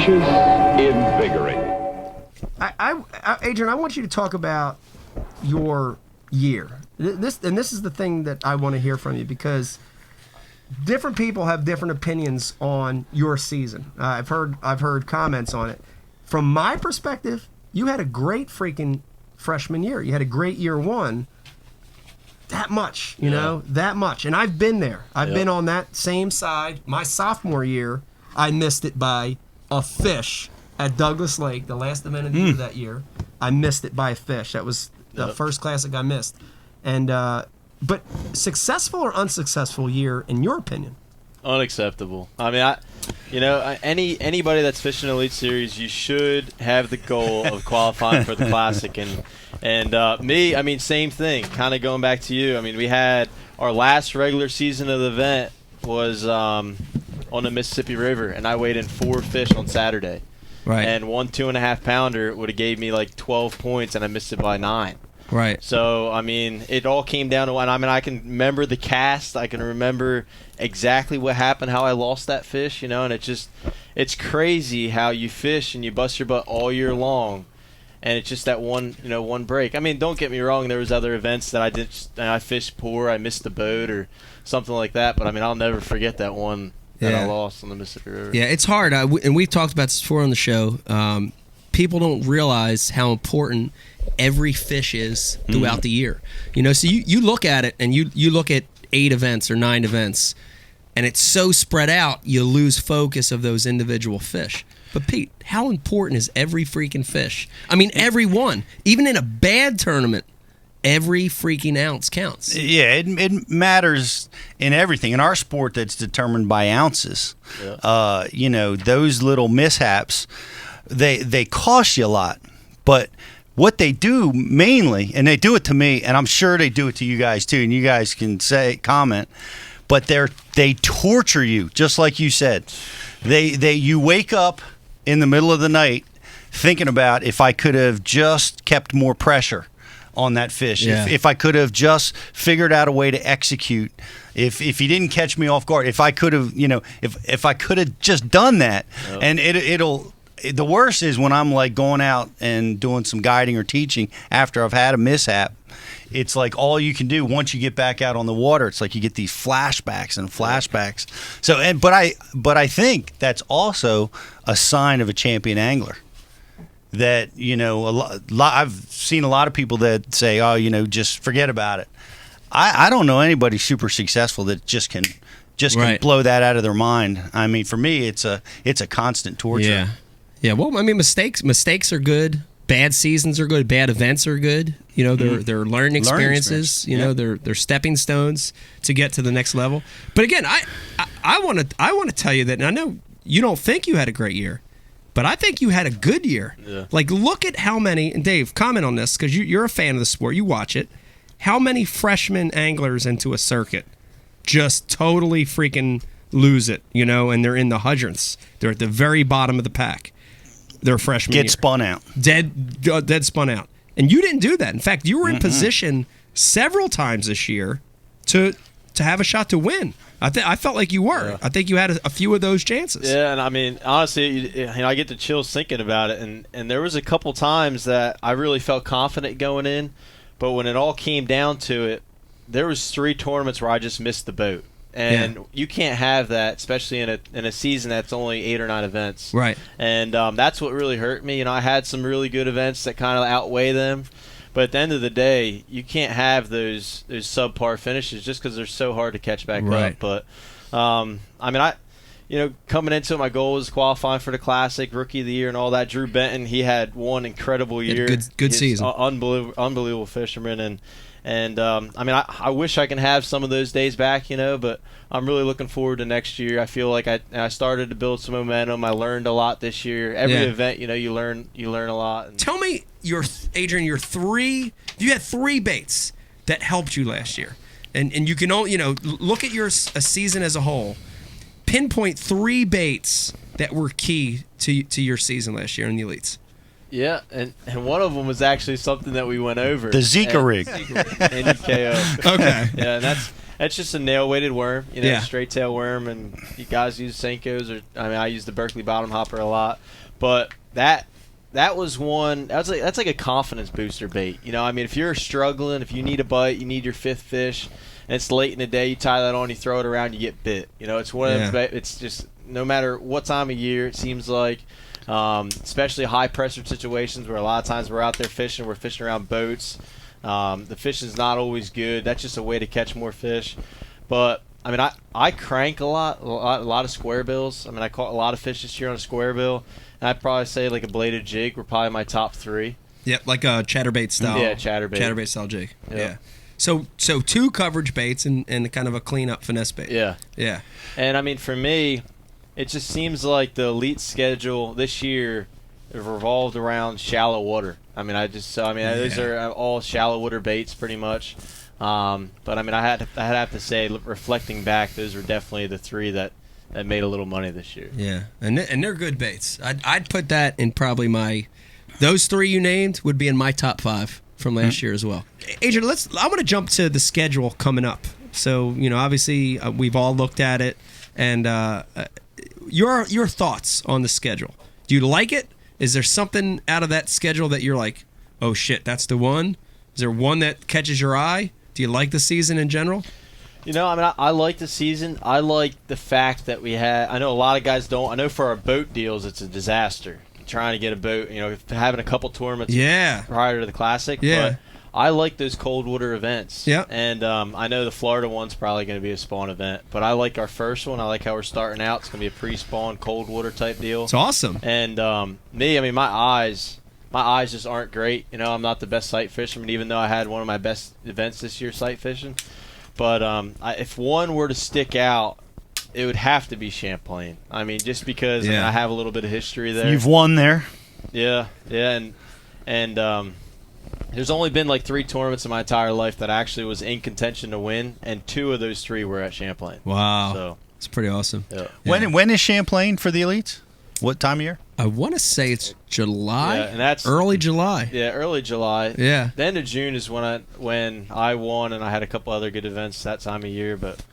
delicious, invigorating. Adrian, I want you to talk about your year. This is the thing that I want to hear from you, because different people have different opinions on your season. I've heard comments on it. From my perspective, you had a great freaking freshman year. You had a great year one. That much, you know, that much. And I've been there. I've been on that same side. My sophomore year, I missed it by a fish at Douglas Lake, the last event of the year that year. I missed it by a fish. That was the first classic I missed. And but successful or unsuccessful year in your opinion? Unacceptable. I mean, anybody that's fishing Elite Series, you should have the goal of qualifying for the Classic. And me, I mean, same thing. Kind of going back to you. I mean, we had our last regular season of the event was on the Mississippi River, and I weighed in 4 fish on Saturday. Right. And one 2.5 pounder would have gave me like 12 points, and I missed it by 9. Right. So, I mean, it all came down to one. I mean, I can remember the cast. I can remember exactly what happened, how I lost that fish, you know, and it's crazy how you fish and you bust your butt all year long, and it's just that one break. I mean, don't get me wrong, there was other events that I fished poor, I missed the boat or something like that, but I mean, I'll never forget that one that I lost on the Mississippi River. Yeah, it's hard, and we've talked about this before on the show. People don't realize how important every fish is throughout the year. You know, so you look at it and you look at 8 events or 9 events, and it's so spread out, you lose focus of those individual fish. But Pete, how important is every freaking fish? I mean, every one. Even in a bad tournament, every freaking ounce counts. Yeah, it matters in everything. In our sport, that's determined by ounces. Yeah. You know, those little mishaps, they cost you a lot. But what they do mainly, and they do it to me, and I'm sure they do it to you guys too, and you guys can comment, but they torture you, just like you said. You wake up in the middle of the night thinking about, if I could have just kept more pressure on that fish, if I could have just figured out a way to execute, if he didn't catch me off guard, if I could have, you know, if I could have just done that, and it'll. The worst is when I'm like going out and doing some guiding or teaching after I've had a mishap. It's like all you can do once you get back out on the water. It's like you get these flashbacks and flashbacks. So, but I think that's also a sign of a champion angler. That, you know, I've seen a lot of people that say, "Oh, you know, just forget about it." I don't know anybody super successful that just can blow that out of their mind. I mean, for me, it's a constant torture. Yeah. Yeah, well, I mean, mistakes are good. Bad seasons are good. Bad events are good. You know, they're learning experiences. You know, they're stepping stones to get to the next level. But again, I want to tell you that, and I know you don't think you had a great year, but I think you had a good year. Yeah. Like, look at how many, and Dave, comment on this, because you're a fan of the sport. You watch it. How many freshman anglers into a circuit just totally freaking lose it, you know, and they're in the hundredths. They're at the very bottom of the pack. Their freshman year. Spun out. Dead spun out. And you didn't do that. In fact, you were in position several times this year to have a shot to win. I felt like you were. Yeah. I think you had a few of those chances. Yeah, and I mean, honestly, I get the chills thinking about it. And there was a couple times that I really felt confident going in, but when it all came down to it, there was 3 tournaments where I just missed the boat. And you can't have that, especially in a season that's only 8 or 9 events. Right. And that's what really hurt me. You know, I had some really good events that kind of outweigh them. But at the end of the day, you can't have those subpar finishes just because they're so hard to catch back up. But, I mean, coming into it, my goal was qualifying for the Classic, Rookie of the Year and all that. Drew Benton, he had one incredible year. Good season. Unbelievable fisherman. And I mean, I wish I can have some of those days back, you know, but I'm really looking forward to next year. I feel like I started to build some momentum. I learned a lot this year. Every event, you know, you learn a lot. And tell me, Adrian, you had 3 baits that helped you last year. And you can only, you know, look at a season as a whole. Pinpoint 3 baits that were key to your season last year in the elites. Yeah, and one of them was actually something that we went over. The Zika rig. NEKO. Okay. Yeah, and It's just a nail-weighted worm, Yeah. straight tail worm, and you guys use Senkos, I use the Berkeley bottom hopper a lot, but that was one. That's like a confidence booster bait. If you're struggling, if you need a bite, you need your fifth fish, and it's late in the day, you tie that on, you throw it around, you get bit. It's one of them. It's just no matter what time of year, it seems like, especially high pressure situations where a lot of times we're out there fishing, we're fishing around boats. The fishing's not always good. That's just a way to catch more fish. But I crank a lot of square bills. I caught a lot of fish this year on a square bill. And I'd probably say like a bladed jig were probably my top 3. Yep, like a chatterbait style. Yeah, chatterbait. Chatterbait style jig. Yep. Yeah. So 2 coverage baits and kind of a cleanup finesse bait. Yeah. Yeah. And for me, it just seems like the elite schedule this year revolved around shallow water. Those are all shallow water baits pretty much. But I had to have to say, reflecting back, those were definitely the 3 that made a little money this year. Yeah, and they're good baits. I'd put that in probably those 3 you named would be in my top 5 from last year as well. Adrian, I want to jump to the schedule coming up. So obviously we've all looked at it, and your thoughts on the schedule. Do you like it? Is there something out of that schedule that you're like, oh shit, that's the one? Is there one that catches your eye? Do you like the season in general? I like the season. I like the fact that we had. I know a lot of guys don't. I know for our boat deals, it's a disaster trying to get a boat. Having a couple tournaments. Prior to the Classic. Yeah. But I like those cold water events. Yeah. And I know the Florida one's probably going to be a spawn event, but I like our first one. I like how we're starting out. It's going to be a pre-spawn cold water type deal. It's awesome. And my eyes just aren't great. I'm not the best sight fisherman, even though I had one of my best events this year sight fishing. But if one were to stick out, it would have to be Champlain. Just because I have a little bit of history there. You've won there. Yeah, and there's only been like 3 tournaments in my entire life that I actually was in contention to win, and 2 of those 3 were at Champlain. Wow, so it's pretty awesome. Yeah. When is Champlain for the elites? What time of year? I want to say it's July. Yeah, and that's early July. Yeah, early July. Yeah. The end of June is when I won, and I had a couple other good events that time of year. But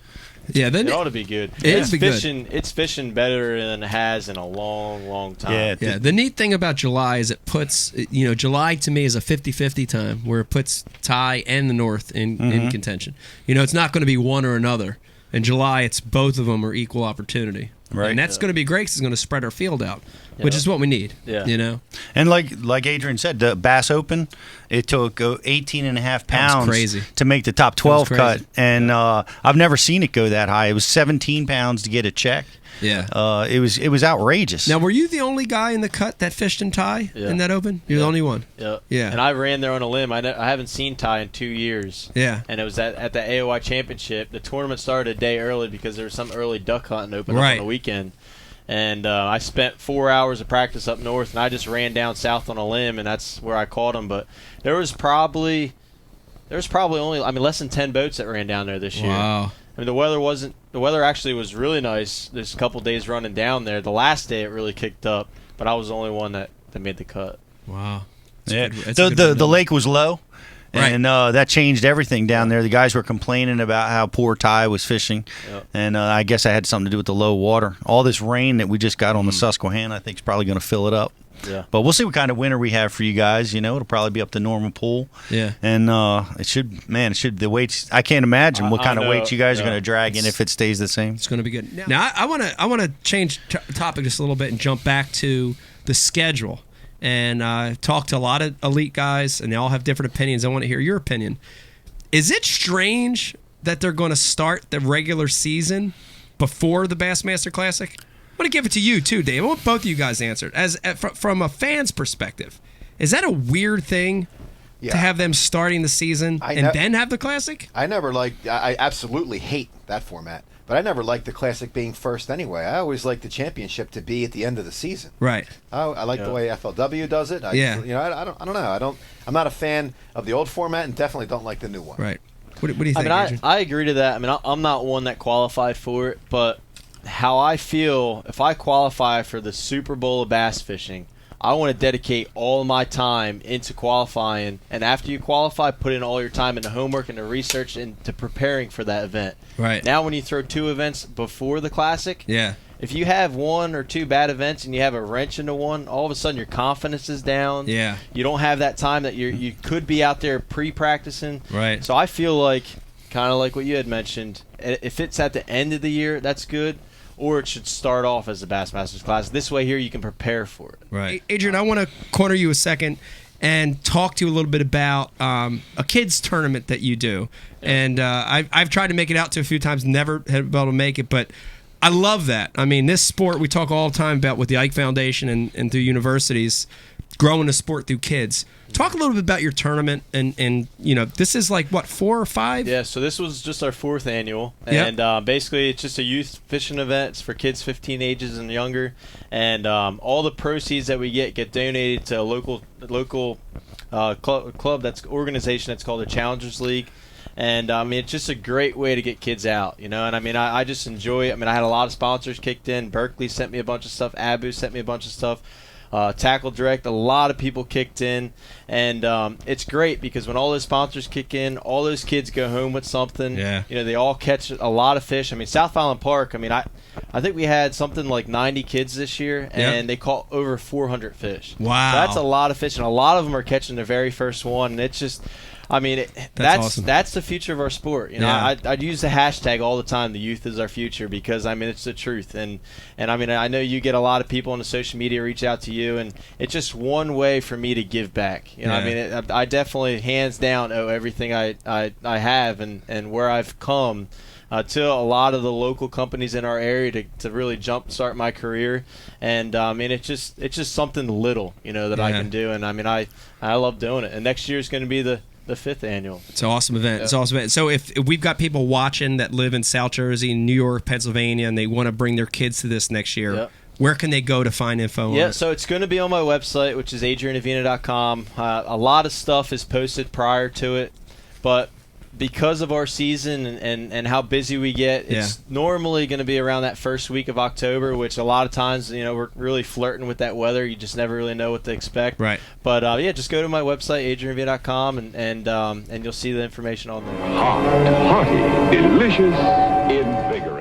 then it ought to be good. It's fishing. It's fishing better than it has in a long, long time. Yeah. The neat thing about July is it puts July to me is a 50-50 time where it puts Thai and the North in contention. It's not going to be one or another. In July, it's both of them are equal opportunity. Right. And that's going to be great because it's going to spread our field out, which is what we need. Yeah. And like Adrian said, the Bass Open, it took 18.5 pounds crazy. to make the top 12 cut. crazy. And I've never seen it go that high. It was 17 pounds to get a check. Yeah. It was outrageous. Now, were you the only guy in the cut that fished in Thai in that Open? You're the only one. Yeah. Yeah. And I ran there on a limb. I haven't seen Thai in 2 years. Yeah. And it was at the AOI Championship. The tournament started a day early because there was some early duck hunting open up on the weekend. And I spent 4 hours of practice up north, and I just ran down south on a limb, and that's where I caught them. But there was probably only less than 10 boats that ran down there this year. Wow. The weather actually was really nice. There's a couple days running down there. The last day it really kicked up, but I was the only one that made the cut. Wow. Yeah. The lake was low. Right. And that changed everything down there. The guys were complaining about how poor Ty was fishing. Yep. And I guess that had something to do with the low water. All this rain that we just got on the Susquehanna, I think, is probably going to fill it up. Yeah. But we'll see what kind of winter we have for you guys. It'll probably be up to normal pool. Yeah. And the weights, I can't imagine what kind of weights you guys are going to drag in if it stays the same. It's going to be good. Now I want to change topic just a little bit and jump back to the schedule. And I've talked to a lot of elite guys, and they all have different opinions. I want to hear your opinion. Is it strange that they're going to start the regular season before the Bassmaster Classic? I'm going to give it to you, too, Dave. I want both of you guys answered. From a fan's perspective, is that a weird thing to have them starting the season then have the Classic? I absolutely hate that format. But I never liked the Classic being first anyway. I always liked the championship to be at the end of the season. Right. I like the way FLW does it. I don't know. I'm not a fan of the old format, and definitely don't like the new one. Right. What do you think, Adrian? I agree to that. I'm not one that qualified for it, but how I feel, if I qualify for the Super Bowl of bass fishing, I want to dedicate all of my time into qualifying, and after you qualify, put in all your time into homework and to research and to preparing for that event. Right. Now when you throw 2 events before the Classic, Yeah. if you have 1 or 2 bad events and you have a wrench into one, all of a sudden your confidence is down. Yeah. You don't have that time that you could be out there pre-practicing. Right. So I feel like, kind of like what you had mentioned, if it's at the end of the year, that's good. Or it should start off as a Bassmasters class. This way here you can prepare for it. Right. Adrian, I want to corner you a second and talk to you a little bit about a kids tournament that you do. And I've tried to make it out to a few times, never have been able to make it, but I love that. I mean, this sport we talk all the time about with the Ike Foundation and through universities, growing the sport through kids. Talk a little bit about your tournament, and you know, this is like, what, 4 or 5? Yeah, so this was just our 4th annual, Yep. and basically it's just a youth fishing event. It's for kids 15 ages and younger, and all the proceeds that we get donated to a local club organization that's called the Challengers League. And I mean, it's just a great way to get kids out, you know. And I mean, I just enjoy it. I mean, I had a lot of sponsors kicked in. Berkeley sent me a bunch of stuff. Abu sent me a bunch of stuff. Tackle Direct, a lot of people kicked in, and it's great because when all those sponsors kick in, all those kids go home with something. Yeah. You know, they all catch a lot of fish. I mean, South Island Park, I mean, I think we had something like 90 kids this year, and they caught over 400 fish. Wow. So that's a lot of fish, and a lot of them are catching their very first one, and it's just, I mean, That's awesome. That's the future of our sport. You know, Yeah. I'd use the hashtag all the time. The youth is our future, because I mean, it's the truth. And I mean, I know you get a lot of people on the social media reach out to you, and it's just one way for me to give back. You know, I mean, I definitely hands down owe everything I have and where I've come to a lot of the local companies in our area to really jumpstart my career. And I mean, it's just something little, you know, that I can do. And I mean, I love doing it. And next year is going to be the 5th annual. It's an awesome event. It's an awesome event. So if we've got people watching that live in South Jersey, New York, Pennsylvania, and they want to bring their kids to this next year, where can they go to find info on it? So it's going to be on my website, which is adrianavena.com. A lot of stuff is posted prior to it, but because of our season and how busy we get, it's normally going to be around that first week of October, which a lot of times, you know, we're really flirting with that weather. You just never really know what to expect. Right. But just go to my website, adrianavena.com, and you'll see the information on there. Hot, hearty, delicious, invigorating.